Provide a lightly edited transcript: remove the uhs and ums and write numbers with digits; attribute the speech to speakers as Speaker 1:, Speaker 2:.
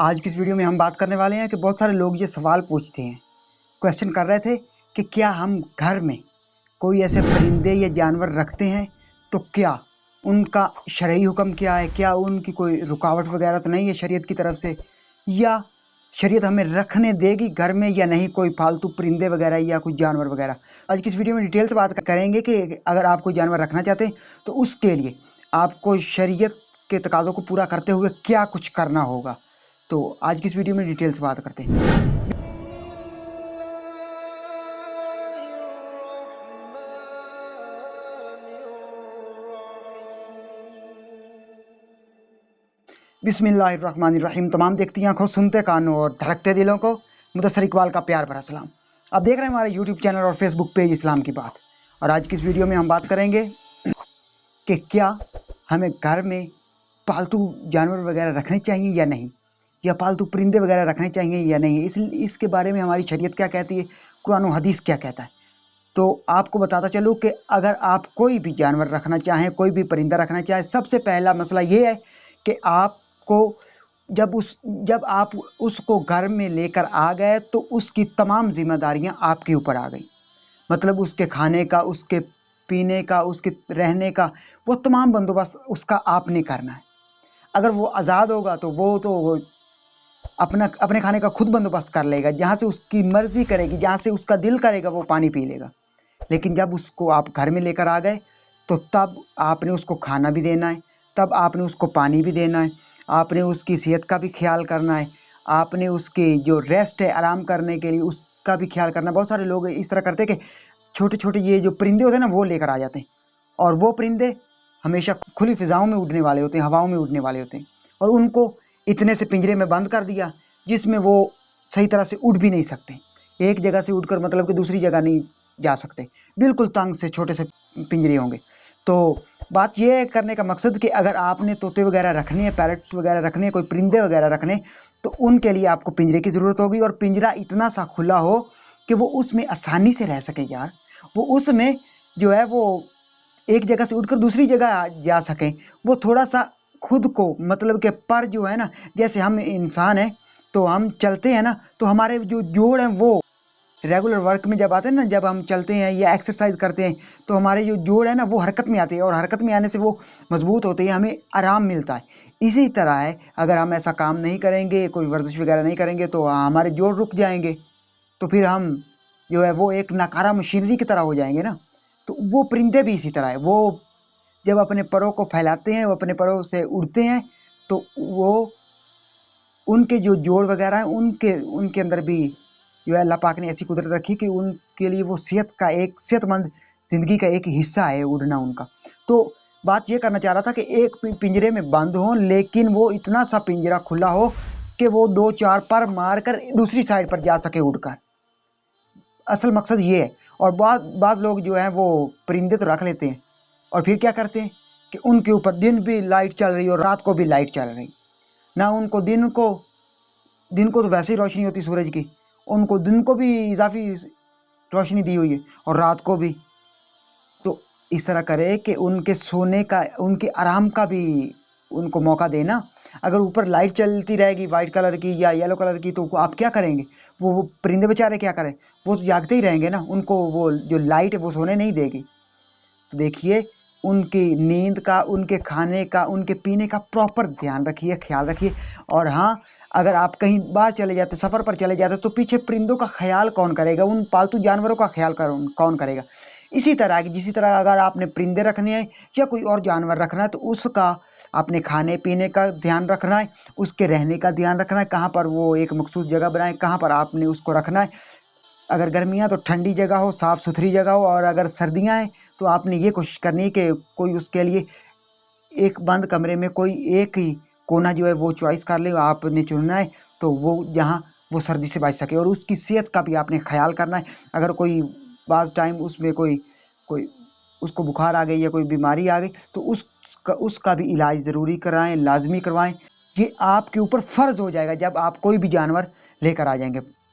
Speaker 1: آج کی اس ویڈیو میں ہم بات کرنے والے ہیں کہ بہت سارے لوگ یہ سوال پوچھتے ہیں، کویسچن کر رہے تھے کہ کیا ہم گھر میں کوئی ایسے پرندے یا جانور رکھتے ہیں تو کیا ان کا شرعی حکم کیا ہے، کیا ان کی کوئی رکاوٹ وغیرہ تو نہیں ہے شریعت کی طرف سے، یا شریعت ہمیں رکھنے دے گی گھر میں یا نہیں کوئی فالتو پرندے وغیرہ یا کوئی جانور وغیرہ۔ آج کی اس ویڈیو میں ڈیٹیل سے بات کریں گے کہ اگر آپ کوئی جانور رکھنا چاہتے ہیں تو اس کے لیے آپ کو شریعت کے تقاضوں کو پورا کرتے ہوئے کیا کچھ کرنا ہوگا۔ تو آج کی اس ویڈیو میں ڈیٹیل سے بات کرتے ہیں۔ بسم اللہ الرحمن الرحیم۔ تمام دیکھتی آنکھوں، سنتے کانوں اور دھڑکتے دلوں کو مدثر اقبال کا پیار بھرا سلام۔ آپ دیکھ رہے ہیں ہمارے یوٹیوب چینل اور فیس بک پیج اسلام کی بات، اور آج کی اس ویڈیو میں ہم بات کریں گے کہ کیا ہمیں گھر میں پالتو جانور وغیرہ رکھنے چاہیے یا نہیں، یا پالتو پرندے وغیرہ رکھنے چاہیے یا نہیں، اس کے بارے میں ہماری شریعت کیا کہتی ہے، قرآن و حدیث کیا کہتا ہے۔ تو آپ کو بتاتا چلوں کہ اگر آپ کوئی بھی جانور رکھنا چاہیں، کوئی بھی پرندہ رکھنا چاہیں، سب سے پہلا مسئلہ یہ ہے کہ آپ کو جب آپ اس کو گھر میں لے کر آ گئے تو اس کی تمام ذمہ داریاں آپ کے اوپر آ گئیں، مطلب اس کے کھانے کا، اس کے پینے کا، اس کے رہنے کا، وہ تمام بندوبست اس کا آپ نے کرنا ہے۔ اگر وہ آزاد ہوگا تو وہ اپنے کھانے کا خود بندوبست کر لے گا، جہاں سے اس کی مرضی کرے گی، جہاں سے اس کا دل کرے گا وہ پانی پی لے گا۔ لیکن جب اس کو آپ گھر میں لے کر آ گئے تو تب آپ نے اس کو کھانا بھی دینا ہے، تب آپ نے اس کو پانی بھی دینا ہے، آپ نے اس کی صحت کا بھی خیال کرنا ہے، آپ نے اس کی جو ریسٹ ہے آرام کرنے کے لیے اس کا بھی خیال کرنا ہے۔ بہت سارے لوگ اس طرح کرتے کہ چھوٹے چھوٹے یہ جو پرندے ہوتے ہیں نا وہ لے کر آ جاتے ہیں، اور وہ پرندے ہمیشہ کھلی فضاؤں میں اڑنے والے ہوتے ہیں، ہواؤں میں اڑنے والے ہوتے ہیں، اور ان کو اتنے سے پنجرے میں بند کر دیا جس میں وہ صحیح طرح سے اڑ بھی نہیں سکتے، ایک جگہ سے اڑ کر مطلب کہ دوسری جگہ نہیں جا سکتے، بالکل تنگ سے چھوٹے سے پنجرے ہوں گے۔ تو بات یہ ہے کرنے کا مقصد کہ اگر آپ نے طوطے وغیرہ رکھنے ہیں، پیرٹس وغیرہ رکھنے ہیں، کوئی پرندے وغیرہ رکھنے، تو ان کے لیے آپ کو پنجرے کی ضرورت ہوگی، اور پنجرا اتنا سا کھلا ہو کہ وہ اس میں آسانی سے رہ سکے یار، وہ اس میں جو ہے وہ ایک جگہ سے اٹھ کر دوسری جگہ جا سکیں، وہ تھوڑا سا خود کو مطلب کہ پر جو ہے نا، جیسے ہم انسان ہیں تو ہم چلتے ہیں نا، تو ہمارے جو جوڑ ہیں وہ ریگولر ورک میں جب آتے ہیں نا، جب ہم چلتے ہیں یا ایکسرسائز کرتے ہیں تو ہمارے جو جوڑ ہے نا وہ حرکت میں آتے ہیں، اور حرکت میں آنے سے وہ مضبوط ہوتے ہیں، ہمیں آرام ملتا ہے۔ اسی طرح ہے اگر ہم ایسا کام نہیں کریں گے، کوئی ورزش وغیرہ نہیں کریں گے تو ہمارے جوڑ رک جائیں گے، تو پھر ہم جو ہے وہ ایک ناکارہ مشینری کی طرح ہو جائیں گے نا۔ تو وہ پرندے بھی اسی طرح ہے، وہ جب اپنے پروں کو پھیلاتے ہیں، وہ اپنے پروں سے اڑتے ہیں، تو وہ ان کے جو جوڑ وغیرہ ہیں ان کے اندر بھی جو ہے اللہ پاک نے ایسی قدرت رکھی کہ ان کے لیے وہ صحت مند زندگی کا ایک حصہ ہے اڑنا ان کا۔ تو بات یہ کرنا چاہ رہا تھا کہ ایک پنجرے میں بند ہوں، لیکن وہ اتنا سا پنجرا کھلا ہو کہ وہ 2-4 پر مار کر دوسری سائڈ پر جا سکے اڑ کر، اصل مقصد یہ ہے۔ اور بعض لوگ جو ہیں وہ پرندے تو رکھ لیتے ہیں اور پھر کیا کرتے ہیں کہ ان کے اوپر دن بھی لائٹ چل رہی اور رات کو بھی لائٹ چل رہی، نہ ان کو دن کو تو ویسے ہی روشنی ہوتی سورج کی، ان کو دن کو بھی اضافی روشنی دی ہوئی ہے اور رات کو بھی۔ تو اس طرح کرے کہ ان کے سونے کا، ان کے آرام کا بھی ان کو موقع دینا۔ اگر اوپر لائٹ چلتی رہے گی وائٹ کلر کی یا یلو کلر کی تو آپ کیا کریں گے؟ وہ پرندے بیچارے کیا کریں؟ وہ تو جاگتے ہی رہیں گے نا، ان کو وہ جو لائٹ ہے وہ سونے نہیں دے گی۔ تو دیکھیے ان کی نیند کا، ان کے کھانے کا، ان کے پینے کا پراپر دھیان رکھیے، خیال رکھیے۔ اور ہاں، اگر آپ کہیں باہر چلے جاتے، سفر پر چلے جاتے، تو پیچھے پرندوں کا خیال کون کرے گا؟ ان پالتو جانوروں کا خیال کون کرے گا؟ اسی طرح اگر آپ نے پرندے رکھنے ہیں یا کوئی اور جانور رکھنا ہے تو اس کا آپ نے کھانے پینے کا دھیان رکھنا ہے، اس کے رہنے کا دھیان رکھنا ہے، کہاں پر وہ ایک مخصوص جگہ بنائے، کہاں پر آپ نے اس کو رکھنا ہے۔ اگر گرمیاں تو ٹھنڈی جگہ ہو، صاف ستھری جگہ ہو، اور اگر سردیاں ہیں تو آپ نے یہ کوشش کرنی ہے کہ کوئی اس کے لیے ایک بند کمرے میں کوئی ایک ہی کونا جو ہے وہ چوائس کر لے، آپ نے چننا ہے تو وہ جہاں وہ سردی سے بچ سکے، اور اس کی صحت کا بھی آپ نے خیال کرنا ہے۔ اگر کوئی بعض ٹائم اس میں کوئی اس کو بخار آ گئی یا کوئی بیماری آ گئی تو اس کا بھی علاج ضروری کرائیں، لازمی کروائیں۔ یہ آپ کے اوپر فرض ہو جائے گا جب آپ کوئی بھی جانور لے کر آ جائیں گے۔